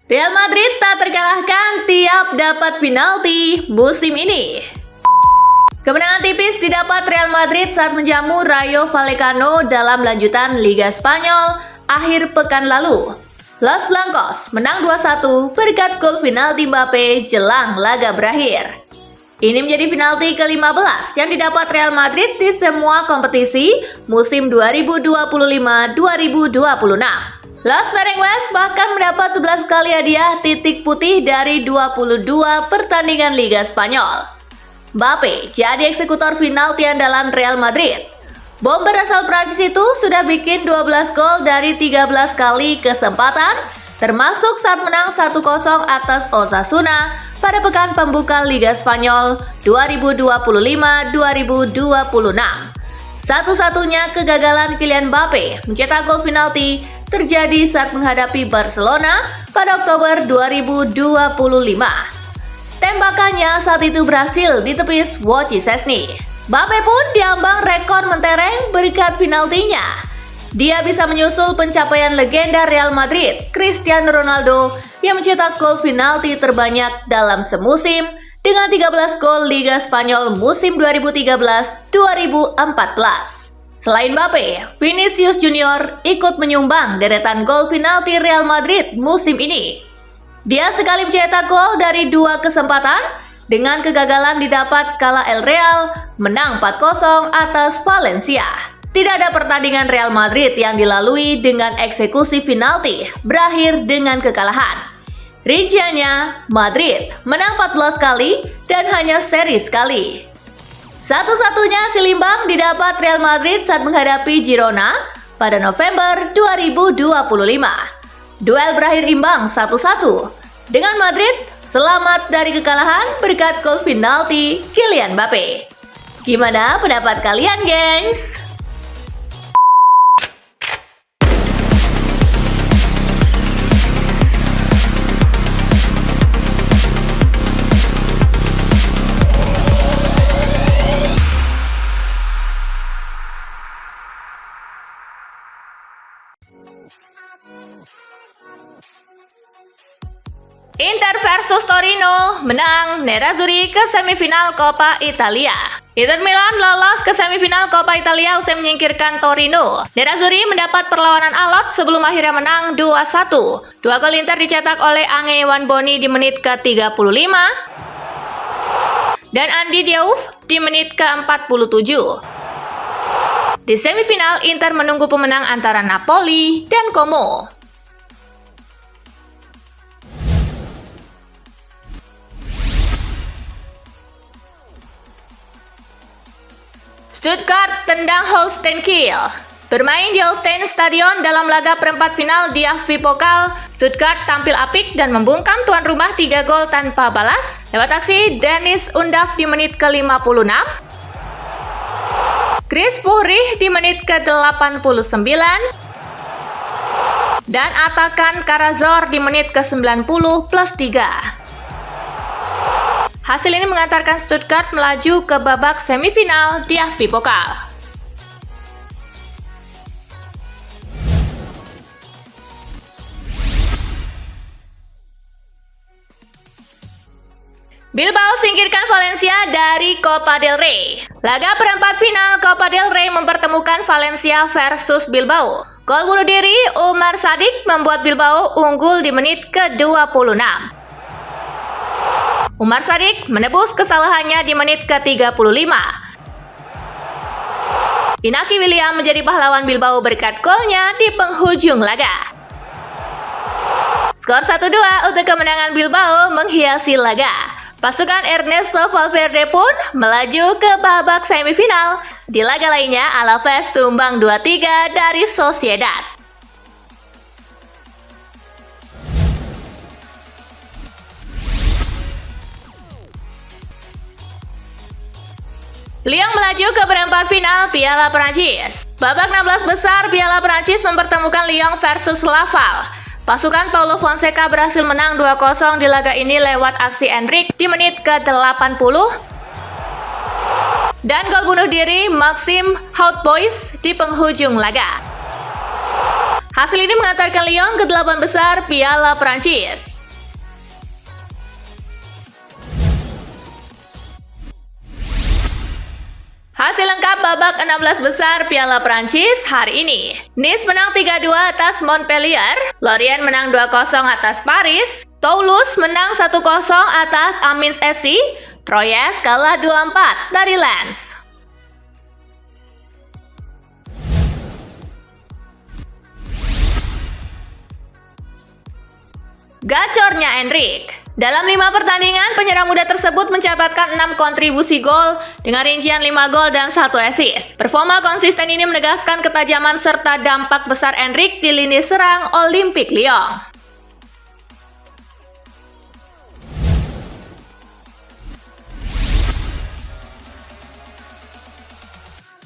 Real Madrid tak terkalahkan tiap dapat penalti musim ini. Kemenangan tipis didapat Real Madrid saat menjamu Rayo Vallecano dalam lanjutan Liga Spanyol akhir pekan lalu. Los Blancos menang 2-1 berkat gol penalti Mbappe jelang laga berakhir. Ini menjadi penalti ke-15 yang didapat Real Madrid di semua kompetisi musim 2025-2026. Los Merengues bahkan mendapat 11 kali hadiah titik putih dari 22 pertandingan Liga Spanyol. Mbappe jadi eksekutor penalti andalan Real Madrid. Bomber asal Prancis itu sudah bikin 12 gol dari 13 kali kesempatan, termasuk saat menang 1-0 atas Osasuna pada pekan pembuka Liga Spanyol 2025-2026. Satu-satunya kegagalan Kylian Mbappe mencetak gol penalti terjadi saat menghadapi Barcelona pada Oktober 2025. Tembakannya saat itu berhasil ditepis Wojciech Szczesny. Mbappe pun diambang rekor mentereng berkat penaltinya. Dia bisa menyusul pencapaian legenda Real Madrid, Cristiano Ronaldo, yang mencetak gol penalti terbanyak dalam semusim dengan 13 gol Liga Spanyol musim 2013-2014. Selain Mbappe, Vinicius Junior ikut menyumbang deretan gol penalti Real Madrid musim ini. Dia sekali mencetak gol dari 2 kesempatan dengan kegagalan didapat kala El Real menang 4-0 atas Valencia. Tidak ada pertandingan Real Madrid yang dilalui dengan eksekusi penalti berakhir dengan kekalahan. Rinciannya, Madrid menang 14 kali dan hanya seri sekali. Satu-satunya hasil imbang didapat Real Madrid saat menghadapi Girona pada November 2025. Duel berakhir imbang 1-1 dengan Madrid selamat dari kekalahan berkat gol penalti Kylian Mbappe. Gimana pendapat kalian, gengs? Inter versus Torino menang Nerazzurri ke semifinal Coppa Italia. Inter Milan lolos ke semifinal Coppa Italia usai menyingkirkan Torino. Nerazzurri mendapat perlawanan alot sebelum akhirnya menang 2-1. Dua gol Inter dicetak oleh Ange Iwanboni di menit ke-35 dan Andy Diouf di menit ke-47. Di semifinal, Inter menunggu pemenang antara Napoli dan Como. Stuttgart tendang Holstein Kiel. Bermain di Holstein Stadion dalam laga perempat final di DFB Pokal, Stuttgart tampil apik dan membungkam tuan rumah 3 gol tanpa balas lewat aksi Dennis Undav di menit ke-56, Chris Führich di menit ke-89, dan Atakan Karazor di menit ke-90 plus 3. Hasil ini mengantarkan Stuttgart melaju ke babak semifinal di DFB Pokal. Bilbao singkirkan Valencia dari Copa del Rey. Laga perempat final Copa del Rey mempertemukan Valencia versus Bilbao. Gol bunuh diri Umar Sadik membuat Bilbao unggul di menit ke-26. Umar Sadik menebus kesalahannya di menit ke-35. Inaki William menjadi pahlawan Bilbao berkat golnya di penghujung laga. Skor 1-2 untuk kemenangan Bilbao menghiasi laga. Pasukan Ernesto Valverde pun melaju ke babak semifinal. Di laga lainnya, Alaves tumbang 2-3 dari Sociedad. Lyon melaju ke perempat final Piala Prancis. Babak 16 besar Piala Prancis mempertemukan Lyon versus Laval. Pasukan Paulo Fonseca berhasil menang 2-0 di laga ini lewat aksi Endrick di menit ke-80 dan gol bunuh diri Maxime Hautbois di penghujung laga. Hasil ini mengantarkan Lyon ke 8 besar Piala Prancis. Hasil lengkap babak 16 besar Piala Prancis hari ini. Nice menang 3-2 atas Montpellier, Lorient menang 2-0 atas Paris, Toulouse menang 1-0 atas Amiens SC, Troyes kalah 2-4 dari Lens. Gacornya Endrick. Dalam 5 pertandingan, penyerang muda tersebut mencatatkan 6 kontribusi gol dengan rincian 5 gol dan 1 assist. Performa konsisten ini menegaskan ketajaman serta dampak besar Endrick di lini serang Olympique Lyon.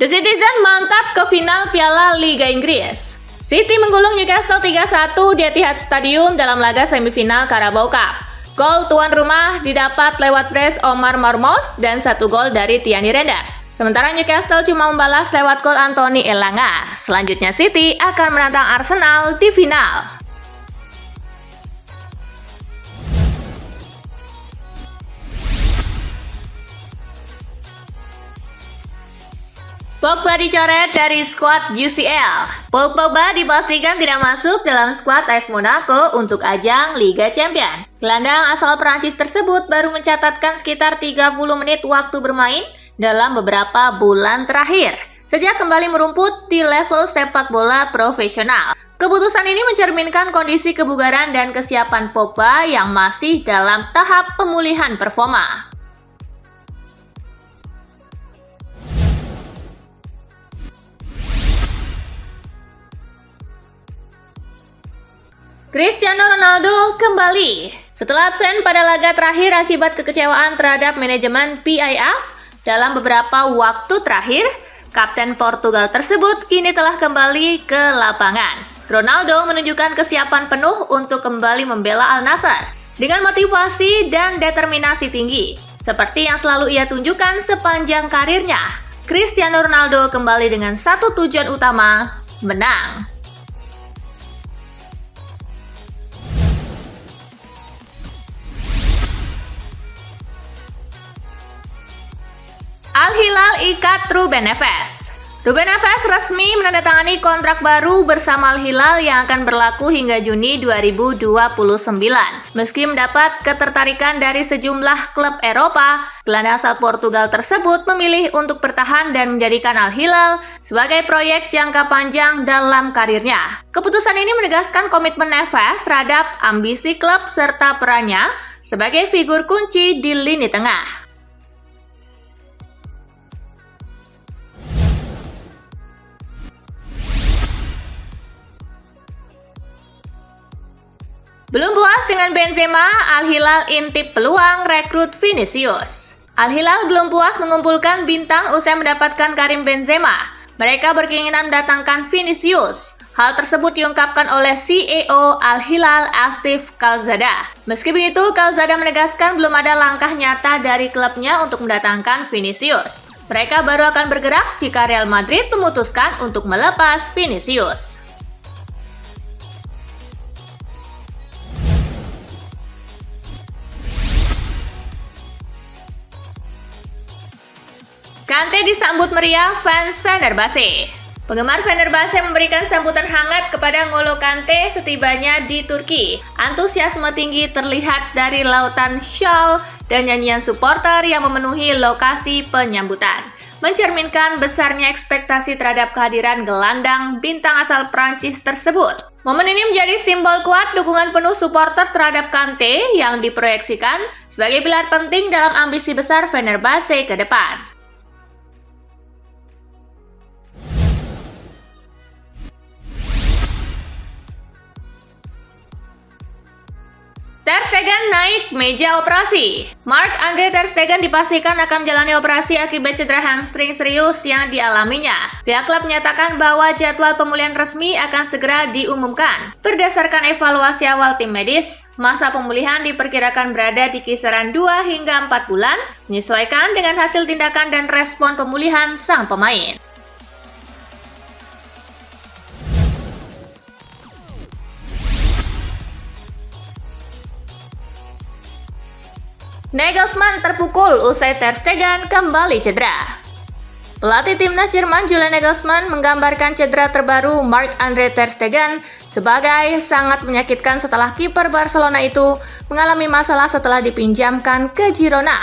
The Citizen mantap ke final Piala Liga Inggris. City menggulung Newcastle 3-1 di Etihad Stadium dalam laga semifinal Carabao Cup. Gol tuan rumah didapat lewat brace Omar Marmoush dan 1 gol dari Tierney Reinders. Sementara Newcastle cuma membalas lewat gol Anthony Elanga. Selanjutnya City akan menantang Arsenal di final. Pogba dicoret dari skuad UCL. Paul Pogba dipastikan tidak masuk dalam skuad AS Monaco untuk ajang Liga Champions. Gelandang asal Prancis tersebut baru mencatatkan sekitar 30 menit waktu bermain dalam beberapa bulan terakhir, sejak kembali merumput di level sepak bola profesional. Keputusan ini mencerminkan kondisi kebugaran dan kesiapan Pogba yang masih dalam tahap pemulihan performa. Cristiano Ronaldo kembali. Setelah absen pada laga terakhir akibat kekecewaan terhadap manajemen PIF dalam beberapa waktu terakhir, kapten Portugal tersebut kini telah kembali ke lapangan. Ronaldo menunjukkan kesiapan penuh untuk kembali membela Al Nassr dengan motivasi dan determinasi tinggi, seperti yang selalu ia tunjukkan sepanjang karirnya. Cristiano Ronaldo kembali dengan satu tujuan utama, menang. Al Hilal ikat Ruben Neves. Ruben Neves resmi menandatangani kontrak baru bersama Al Hilal yang akan berlaku hingga Juni 2029. Meski mendapat ketertarikan dari sejumlah klub Eropa, gelandang asal Portugal tersebut memilih untuk bertahan dan menjadikan Al Hilal sebagai proyek jangka panjang dalam karirnya. Keputusan ini menegaskan komitmen Neves terhadap ambisi klub serta perannya sebagai figur kunci di lini tengah. Belum puas dengan Benzema, Al Hilal intip peluang rekrut Vinicius. Al Hilal belum puas mengumpulkan bintang usai mendapatkan Karim Benzema. Mereka berkeinginan mendatangkan Vinicius. Hal tersebut diungkapkan oleh CEO Al Hilal Astif Calzada. Meski begitu, Calzada menegaskan belum ada langkah nyata dari klubnya untuk mendatangkan Vinicius. Mereka baru akan bergerak jika Real Madrid memutuskan untuk melepas Vinicius. Kante disambut meriah fans Fenerbahce. Penggemar Fenerbahce memberikan sambutan hangat kepada N'Golo Kante setibanya di Turki. Antusiasme tinggi terlihat dari lautan shawl dan nyanyian supporter yang memenuhi lokasi penyambutan, mencerminkan besarnya ekspektasi terhadap kehadiran gelandang bintang asal Prancis tersebut. Momen ini menjadi simbol kuat dukungan penuh supporter terhadap Kante yang diproyeksikan sebagai pilar penting dalam ambisi besar Fenerbahce ke depan. Ter Stegen naik meja operasi. Marc-Andre Ter Stegen dipastikan akan menjalani operasi akibat cedera hamstring serius yang dialaminya. Pihak klub menyatakan bahwa jadwal pemulihan resmi akan segera diumumkan. Berdasarkan evaluasi awal tim medis, masa pemulihan diperkirakan berada di kisaran 2 hingga 4 bulan, menyesuaikan dengan hasil tindakan dan respon pemulihan sang pemain. Nagelsmann terpukul usai Ter Stegen kembali cedera. Pelatih timnas Jerman Julian Nagelsmann menggambarkan cedera terbaru Marc-Andre Ter Stegen sebagai sangat menyakitkan setelah kiper Barcelona itu mengalami masalah setelah dipinjamkan ke Girona.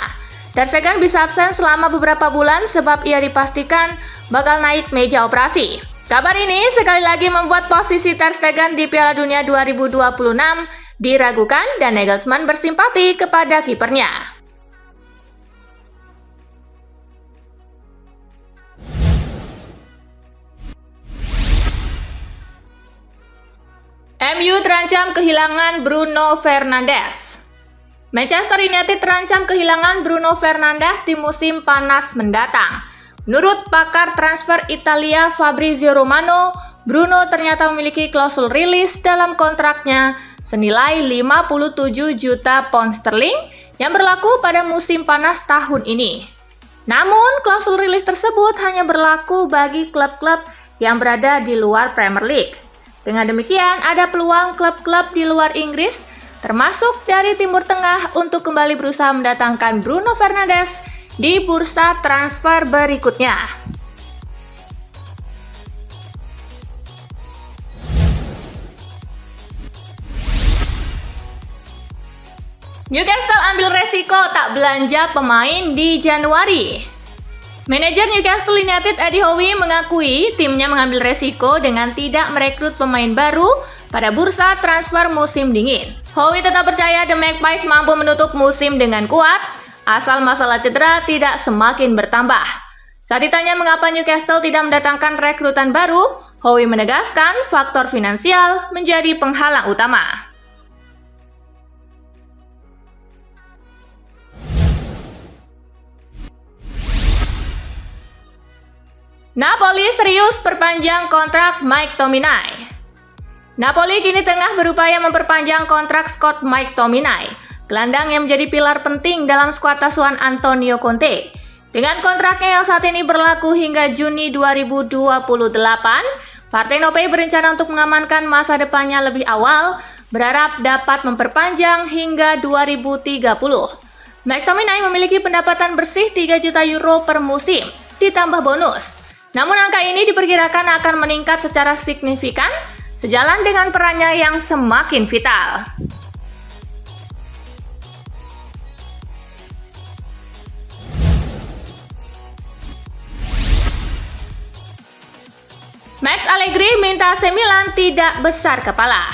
Ter Stegen bisa absen selama beberapa bulan sebab ia dipastikan bakal naik meja operasi. Kabar ini sekali lagi membuat posisi Ter Stegen di Piala Dunia 2026 diragukan dan Nagelsmann bersimpati kepada kipernya. MU terancam kehilangan Bruno Fernandes. Manchester United terancam kehilangan Bruno Fernandes di musim panas mendatang. Menurut pakar transfer Italia Fabrizio Romano, Bruno ternyata memiliki klausul rilis dalam kontraknya senilai 57 juta pound sterling yang berlaku pada musim panas tahun ini. Namun, klausul rilis tersebut hanya berlaku bagi klub-klub yang berada di luar Premier League. Dengan demikian, ada peluang klub-klub di luar Inggris, termasuk dari Timur Tengah, untuk kembali berusaha mendatangkan Bruno Fernandes di bursa transfer berikutnya. Newcastle ambil resiko tak belanja pemain di Januari. Manajer Newcastle United Eddie Howe mengakui timnya mengambil resiko dengan tidak merekrut pemain baru pada bursa transfer musim dingin. Howe tetap percaya The Magpies mampu menutup musim dengan kuat, asal masalah cedera tidak semakin bertambah. Saat ditanya mengapa Newcastle tidak mendatangkan rekrutan baru, Howe menegaskan faktor finansial menjadi penghalang utama. Napoli serius perpanjang kontrak Mike Tominay. Napoli kini tengah berupaya memperpanjang kontrak Scott McTominay, gelandang yang menjadi pilar penting dalam skuad asuhan Antonio Conte. Dengan kontraknya yang saat ini berlaku hingga Juni 2028, Partenope berencana untuk mengamankan masa depannya lebih awal, berharap dapat memperpanjang hingga 2030. McTominay memiliki pendapatan bersih 3 juta euro per musim, ditambah bonus. Namun angka ini diperkirakan akan meningkat secara signifikan sejalan dengan perannya yang semakin vital. Max Allegri minta AC Milan tidak besar kepala.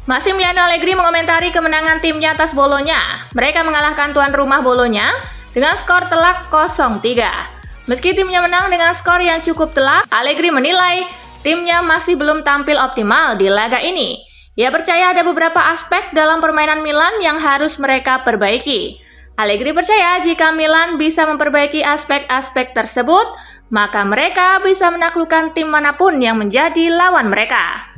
Massimiliano Allegri mengomentari kemenangan timnya atas Bolonya. Mereka mengalahkan tuan rumah Bolonya dengan skor telak 0-3. Meski timnya menang dengan skor yang cukup telak, Allegri menilai timnya masih belum tampil optimal di laga ini. Ia percaya ada beberapa aspek dalam permainan Milan yang harus mereka perbaiki. Allegri percaya jika Milan bisa memperbaiki aspek-aspek tersebut, maka mereka bisa menaklukkan tim manapun yang menjadi lawan mereka.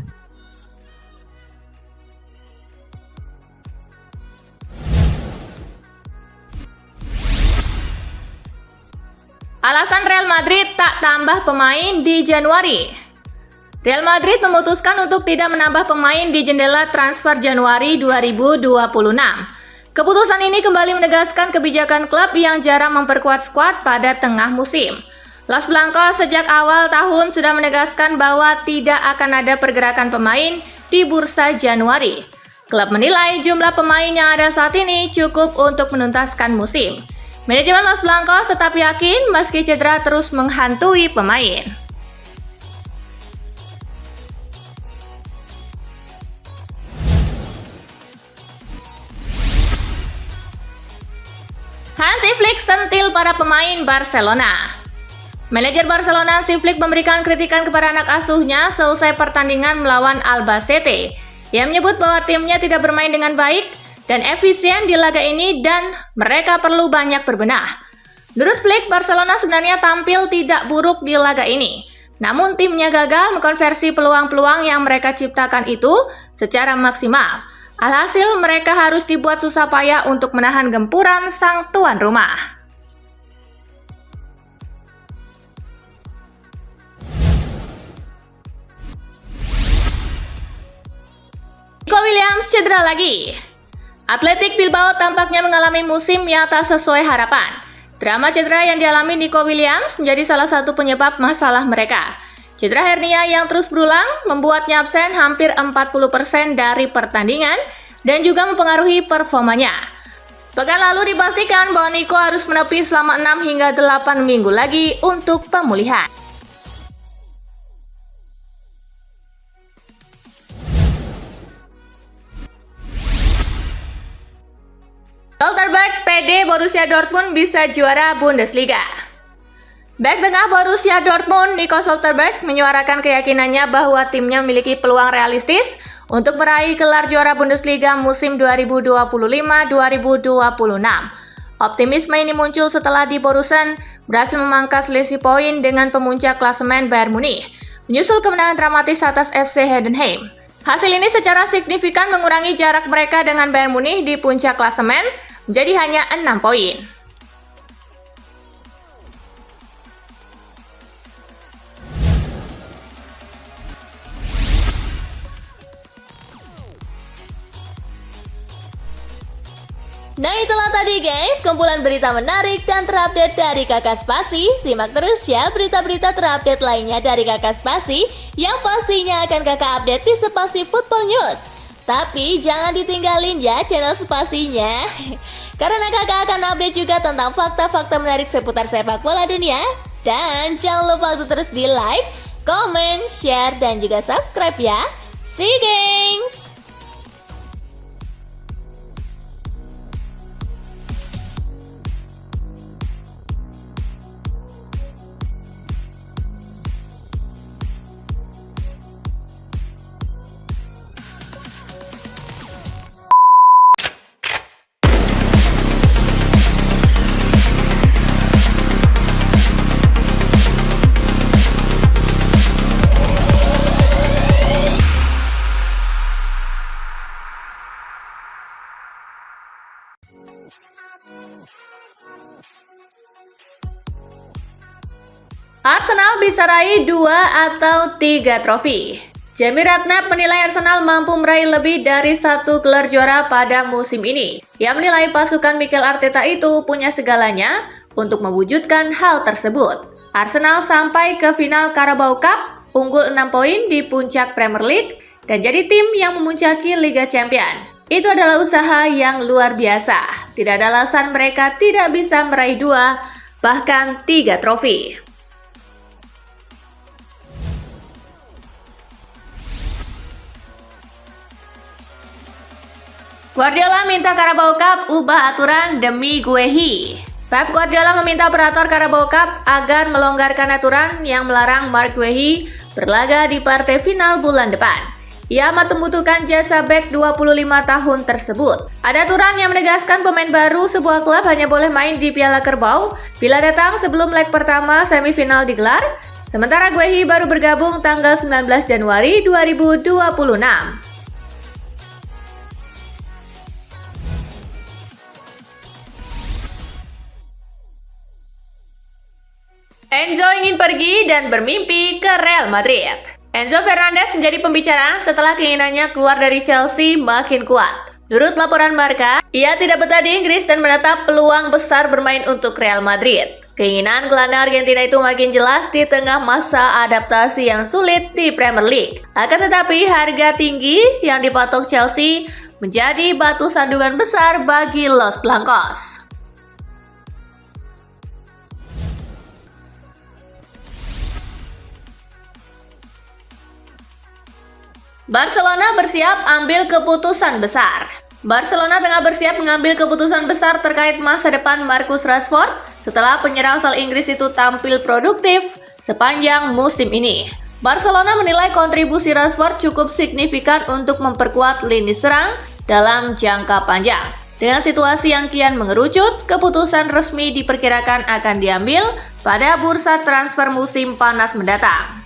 Alasan Real Madrid tak tambah pemain di Januari. Real Madrid memutuskan untuk tidak menambah pemain di jendela transfer Januari 2026. Keputusan ini kembali menegaskan kebijakan klub yang jarang memperkuat skuad pada tengah musim. Los Blancos sejak awal tahun sudah menegaskan bahwa tidak akan ada pergerakan pemain di bursa Januari. Klub menilai jumlah pemain yang ada saat ini cukup untuk menuntaskan musim. Manajemen Los Blancos tetap yakin meski cedera terus menghantui pemain. Hansi Flick sentil para pemain Barcelona. Manajer Barcelona Hansi Flick memberikan kritikan kepada anak asuhnya selesai pertandingan melawan Albacete. Ia menyebut bahwa timnya tidak bermain dengan baik dan efisien di laga ini dan mereka perlu banyak berbenah. Menurut Flick, Barcelona sebenarnya tampil tidak buruk di laga ini. Namun timnya gagal mengkonversi peluang-peluang yang mereka ciptakan itu secara maksimal. Alhasil mereka harus dibuat susah payah untuk menahan gempuran sang tuan rumah. Nico Williams cedera lagi. Athletic Bilbao tampaknya mengalami musim yang tak sesuai harapan. Drama cedera yang dialami Nico Williams menjadi salah satu penyebab masalah mereka. Cedera hernia yang terus berulang membuatnya absen hampir 40% dari pertandingan dan juga mempengaruhi performanya. Pekan lalu dipastikan bahwa Nico harus menepi selama 6 hingga 8 minggu lagi untuk pemulihan. Stoltenberg PD Borussia Dortmund bisa juara Bundesliga. Bek tengah Borussia Dortmund, Nico Stoltenberg, menyuarakan keyakinannya bahwa timnya memiliki peluang realistis untuk meraih gelar juara Bundesliga musim 2025-2026. Optimisme ini muncul setelah di Borussen berhasil memangkas selisih poin dengan pemuncak klasemen Bayern Munich, menyusul kemenangan dramatis atas FC Heidenheim. Hasil ini secara signifikan mengurangi jarak mereka dengan Bayern Munich di puncak klasemen menjadi hanya 6 poin. Nah itulah tadi guys, kumpulan berita menarik dan terupdate dari Kakak Spasi. Simak terus ya berita-berita terupdate lainnya dari Kakak Spasi yang pastinya akan Kakak update di Spasi Football News. Tapi jangan ditinggalin ya channel Spasinya, karena Kakak akan update juga tentang fakta-fakta menarik seputar sepak bola dunia. Dan jangan lupa untuk terus di like, comment, share, dan juga subscribe ya. See you gengs! Arsenal bisa raih 2 atau 3 trofi. Jamie Redknapp menilai Arsenal mampu meraih lebih dari 1 gelar juara pada musim ini. Ia menilai pasukan Mikel Arteta itu punya segalanya untuk mewujudkan hal tersebut. Arsenal sampai ke final Carabao Cup, unggul 6 poin di puncak Premier League, dan jadi tim yang memuncaki Liga Champions. Itu adalah usaha yang luar biasa. Tidak ada alasan mereka tidak bisa meraih 2, bahkan 3 trofi. Guardiola minta Carabao Cup ubah aturan demi Guehi. Pep Guardiola meminta operator Carabao Cup agar melonggarkan aturan yang melarang Marc Guehi berlaga di partai final bulan depan. Ia amat membutuhkan jasa bek 25 tahun tersebut. Ada aturan yang menegaskan pemain baru sebuah klub hanya boleh main di Piala Kerbau bila datang sebelum leg pertama semifinal digelar, sementara Guehi baru bergabung tanggal 19 Januari 2026. Enzo ingin pergi dan bermimpi ke Real Madrid. Enzo Fernandez menjadi pembicaraan setelah keinginannya keluar dari Chelsea makin kuat. Menurut laporan Marca, ia tidak betah di Inggris dan menatap peluang besar bermain untuk Real Madrid. Keinginan gelandang Argentina itu makin jelas di tengah masa adaptasi yang sulit di Premier League. Akan tetapi harga tinggi yang dipatok Chelsea menjadi batu sandungan besar bagi Los Blancos. Barcelona bersiap ambil keputusan besar. Barcelona tengah bersiap mengambil keputusan besar terkait masa depan Marcus Rashford setelah penyerang asal Inggris itu tampil produktif sepanjang musim ini. Barcelona menilai kontribusi Rashford cukup signifikan untuk memperkuat lini serang dalam jangka panjang. Dengan situasi yang kian mengerucut, keputusan resmi diperkirakan akan diambil pada bursa transfer musim panas mendatang.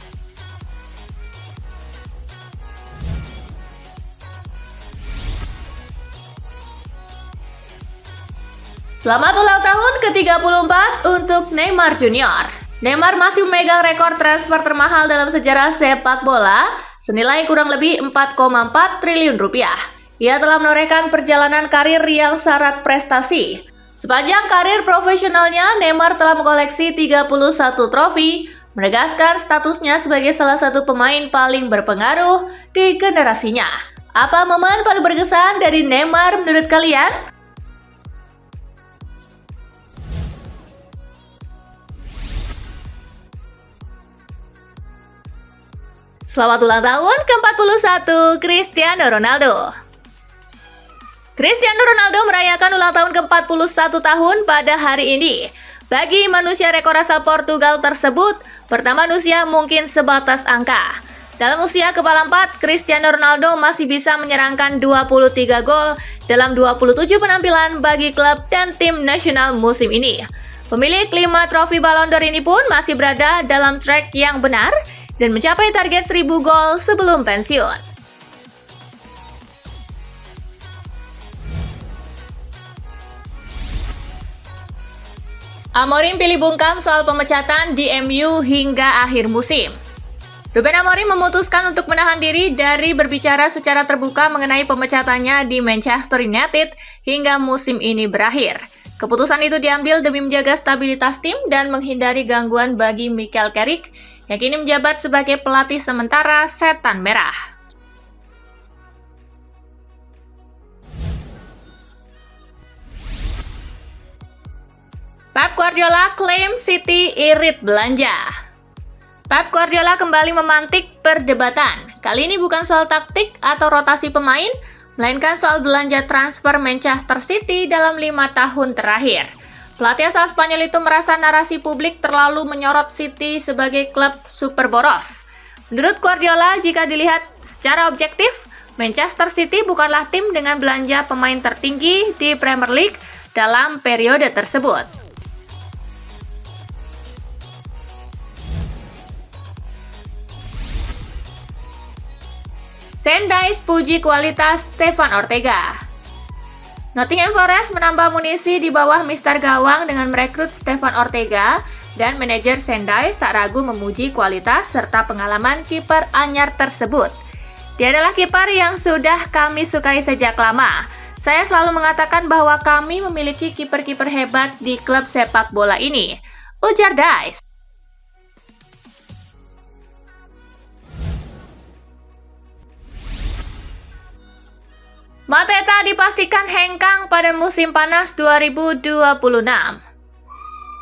Selamat ulang tahun ke-34 untuk Neymar Junior. Neymar masih memegang rekor transfer termahal dalam sejarah sepak bola, senilai kurang lebih 4,4 triliun rupiah. Ia telah menorehkan perjalanan karir yang syarat prestasi. Sepanjang karir profesionalnya, Neymar telah mengoleksi 31 trofi, menegaskan statusnya sebagai salah satu pemain paling berpengaruh di generasinya. Apa momen paling berkesan dari Neymar menurut kalian? Selamat ulang tahun ke-41 Cristiano Ronaldo. Cristiano Ronaldo merayakan ulang tahun ke-41 tahun pada hari ini. Bagi manusia rekor asal Portugal tersebut, pertama manusia mungkin sebatas angka. Dalam usia kepala 4, Cristiano Ronaldo masih bisa menyerangkan 23 gol dalam 27 penampilan bagi klub dan tim nasional musim ini. Pemilik 5 trofi Ballon d'Or ini pun masih berada dalam track yang benar dan mencapai target 1000 gol sebelum pensiun. Amorim pilih bungkam soal pemecatan di MU hingga akhir musim. Ruben Amorim memutuskan untuk menahan diri dari berbicara secara terbuka mengenai pemecatannya di Manchester United hingga musim ini berakhir. Keputusan itu diambil demi menjaga stabilitas tim dan menghindari gangguan bagi Michael Carrick yang kini menjabat sebagai pelatih sementara Setan Merah. Pep Guardiola klaim City irit belanja. Pep Guardiola kembali memantik perdebatan. Kali ini bukan soal taktik atau rotasi pemain, melainkan soal belanja transfer Manchester City dalam 5 tahun terakhir. Pelatih asal Spanyol itu merasa narasi publik terlalu menyorot City sebagai klub super boros. Menurut Guardiola, jika dilihat secara objektif, Manchester City bukanlah tim dengan belanja pemain tertinggi di Premier League dalam periode tersebut. Sendai puji kualitas Stefan Ortega. Nottingham Forest menambah amunisi di bawah Mister Gawang dengan merekrut Stefan Ortega dan manajer Sendai tak ragu memuji kualitas serta pengalaman kiper anyar tersebut. Dia adalah kiper yang sudah kami sukai sejak lama. Saya selalu mengatakan bahwa kami memiliki kiper-kiper hebat di klub sepak bola ini, ujar Dice. Mateta dipastikan hengkang pada musim panas 2026.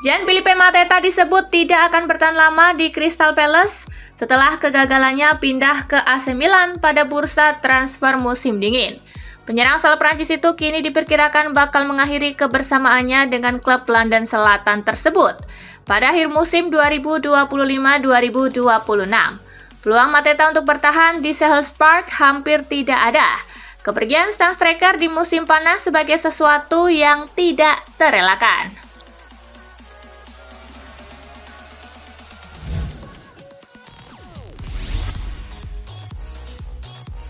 Gianfilippo Mateta disebut tidak akan bertahan lama di Crystal Palace setelah kegagalannya pindah ke AC Milan pada bursa transfer musim dingin. Penyerang asal Prancis itu kini diperkirakan bakal mengakhiri kebersamaannya dengan klub London Selatan tersebut pada akhir musim 2025-2026. Peluang Mateta untuk bertahan di Selhurst Park hampir tidak ada. Kepergian sang striker di musim panas sebagai sesuatu yang tidak terelakkan.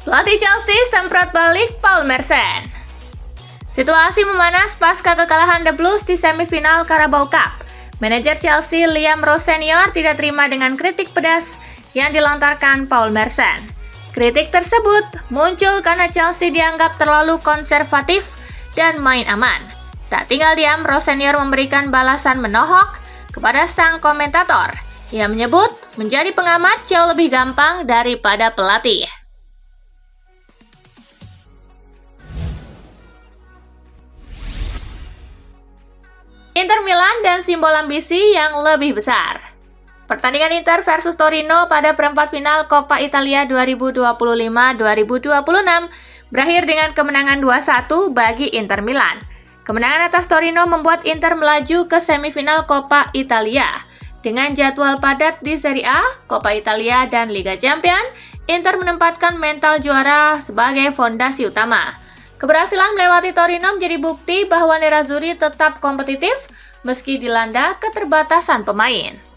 Pelatih Chelsea semprot balik Paul Merson. Situasi memanas pasca kekalahan The Blues di semifinal Carabao Cup. Manajer Chelsea Liam Rose Senior tidak terima dengan kritik pedas yang dilontarkan Paul Merson. Kritik tersebut muncul karena Chelsea dianggap terlalu konservatif dan main aman. Tak tinggal diam, Rose Senior memberikan balasan menohok kepada sang komentator. Ia menyebut menjadi pengamat jauh lebih gampang daripada pelatih. Inter Milan dan simbol ambisi yang lebih besar. Pertandingan Inter versus Torino pada perempat final Coppa Italia 2025-2026 berakhir dengan kemenangan 2-1 bagi Inter Milan. Kemenangan atas Torino membuat Inter melaju ke semifinal Coppa Italia. Dengan jadwal padat di Serie A, Coppa Italia, dan Liga Champions, Inter menempatkan mental juara sebagai fondasi utama. Keberhasilan melewati Torino menjadi bukti bahwa Nerazzurri tetap kompetitif meski dilanda keterbatasan pemain.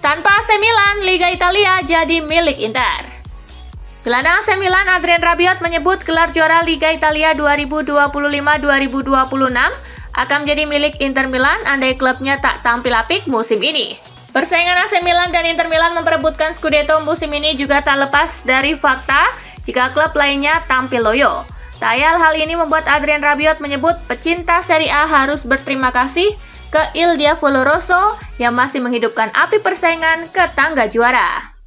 Tanpa AC Milan, Liga Italia jadi milik Inter. Gelandang AC Milan Adrien Rabiot menyebut gelar juara Liga Italia 2025-2026 akan menjadi milik Inter Milan andai klubnya tak tampil apik musim ini. Persaingan AC Milan dan Inter Milan memperebutkan Scudetto musim ini juga tak lepas dari fakta jika klub lainnya tampil loyo. Tak ayal hal ini membuat Adrien Rabiot menyebut pecinta Serie A harus berterima kasih ke Il Diavolo Rosso yang masih menghidupkan api persaingan ke tangga juara.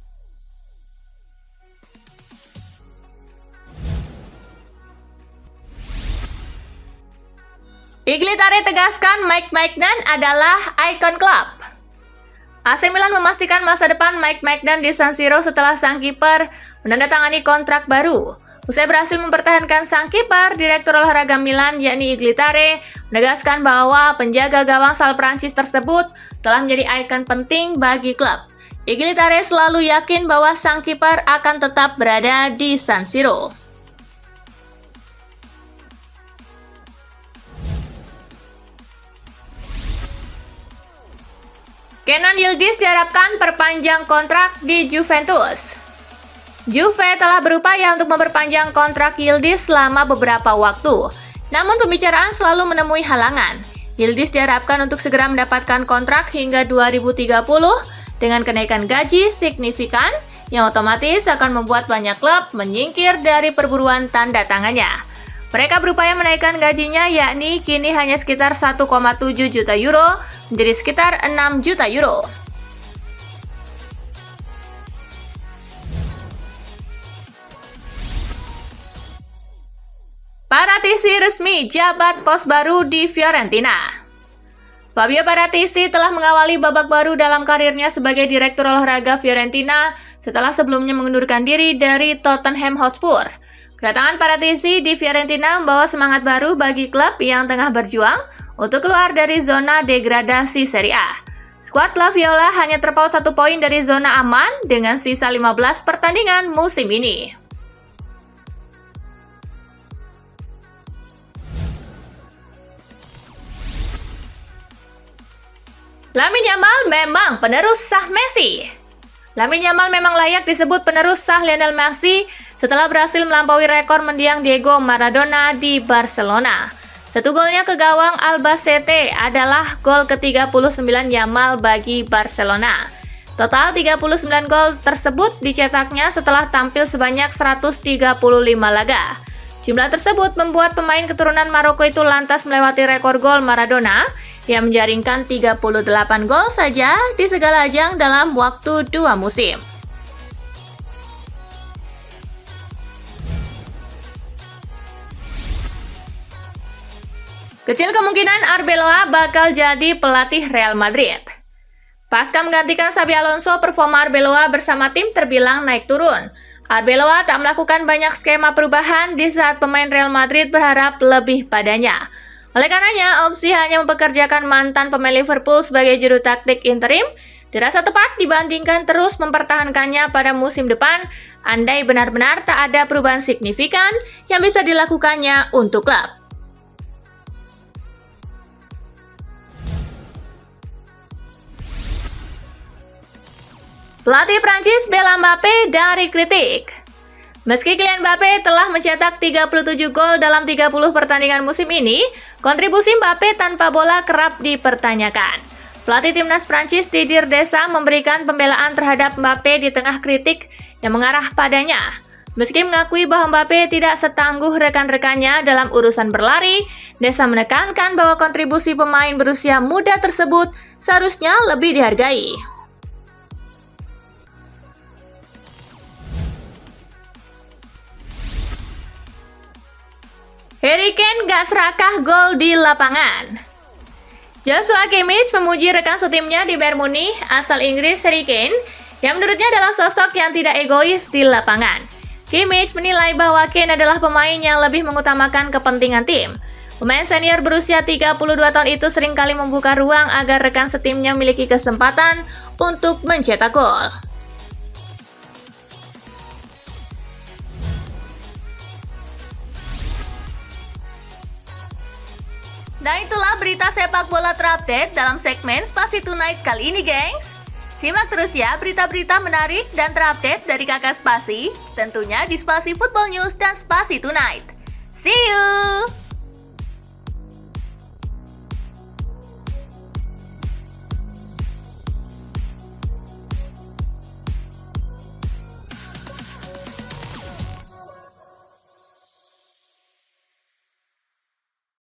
Iglitare tegaskan Mike Maignan adalah ikon klub. AC Milan memastikan masa depan Mike Maignan di San Siro setelah sang kiper menandatangani kontrak baru. Usai berhasil mempertahankan sang kiper, Direktur Olahraga Milan yakni Iglitare menegaskan bahwa penjaga gawang asal Prancis tersebut telah menjadi ikon penting bagi klub. Iglitare selalu yakin bahwa sang kiper akan tetap berada di San Siro. Kenan Yildiz diharapkan perpanjang kontrak di Juventus. Juve telah berupaya untuk memperpanjang kontrak Yildiz selama beberapa waktu. Namun pembicaraan selalu menemui halangan. Yildiz diharapkan untuk segera mendapatkan kontrak hingga 2030 dengan kenaikan gaji signifikan yang otomatis akan membuat banyak klub menyingkir dari perburuan tanda tangannya. Mereka berupaya menaikkan gajinya yakni kini hanya sekitar 1,7 juta euro menjadi sekitar 6 juta euro. Paratici resmi jabat pos baru di Fiorentina. Fabio Paratici telah mengawali babak baru dalam karirnya sebagai Direktur Olahraga Fiorentina setelah sebelumnya mengundurkan diri dari Tottenham Hotspur. Kedatangan Paratici di Fiorentina membawa semangat baru bagi klub yang tengah berjuang untuk keluar dari zona degradasi Serie A. Skuad La Viola hanya terpaut 1 poin dari zona aman dengan sisa 15 pertandingan musim ini. Lamine Yamal memang penerus sah Messi. Lamine Yamal memang layak disebut penerus sah Lionel Messi setelah berhasil melampaui rekor mendiang Diego Maradona di Barcelona. 1 golnya ke gawang Albacete adalah gol ke-39 Yamal bagi Barcelona. Total 39 gol tersebut dicetaknya setelah tampil sebanyak 135 laga. Jumlah tersebut membuat pemain keturunan Maroko itu lantas melewati rekor gol Maradona yang menjaringkan 38 gol saja di segala ajang dalam waktu 2 musim. Kecil kemungkinan Arbeloa bakal jadi pelatih Real Madrid. Pasca menggantikan Xabi Alonso, performa Arbeloa bersama tim terbilang naik turun. Arbeloa tak melakukan banyak skema perubahan di saat pemain Real Madrid berharap lebih padanya. Oleh karenanya, opsi hanya mempekerjakan mantan pemain Liverpool sebagai juru taktik interim dirasa tepat dibandingkan terus mempertahankannya pada musim depan, andai benar-benar tak ada perubahan signifikan yang bisa dilakukannya untuk klub. Pelatih Prancis bela Mbappe dari kritik. Meski Kylian Mbappe telah mencetak 37 gol dalam 30 pertandingan musim ini, kontribusi Mbappe tanpa bola kerap dipertanyakan. Pelatih timnas Prancis Didier Deschamps memberikan pembelaan terhadap Mbappe di tengah kritik yang mengarah padanya. Meski mengakui bahwa Mbappe tidak setangguh rekan-rekannya dalam urusan berlari, Deschamps menekankan bahwa kontribusi pemain berusia muda tersebut seharusnya lebih dihargai. Harry Kane gak serakah gol di lapangan. Joshua Kimmich memuji rekan setimnya di Bayern Munich asal Inggris Harry Kane yang menurutnya adalah sosok yang tidak egois di lapangan. Kimmich menilai bahwa Kane adalah pemain yang lebih mengutamakan kepentingan tim. Pemain senior berusia 32 tahun itu seringkali membuka ruang agar rekan setimnya memiliki kesempatan untuk mencetak gol. Dan itulah berita sepak bola terupdate dalam segmen Spasi Tonight kali ini, gengs. Simak terus ya berita-berita menarik dan terupdate dari Kakak Spasi, tentunya di Spasi Football News dan Spasi Tonight. See you!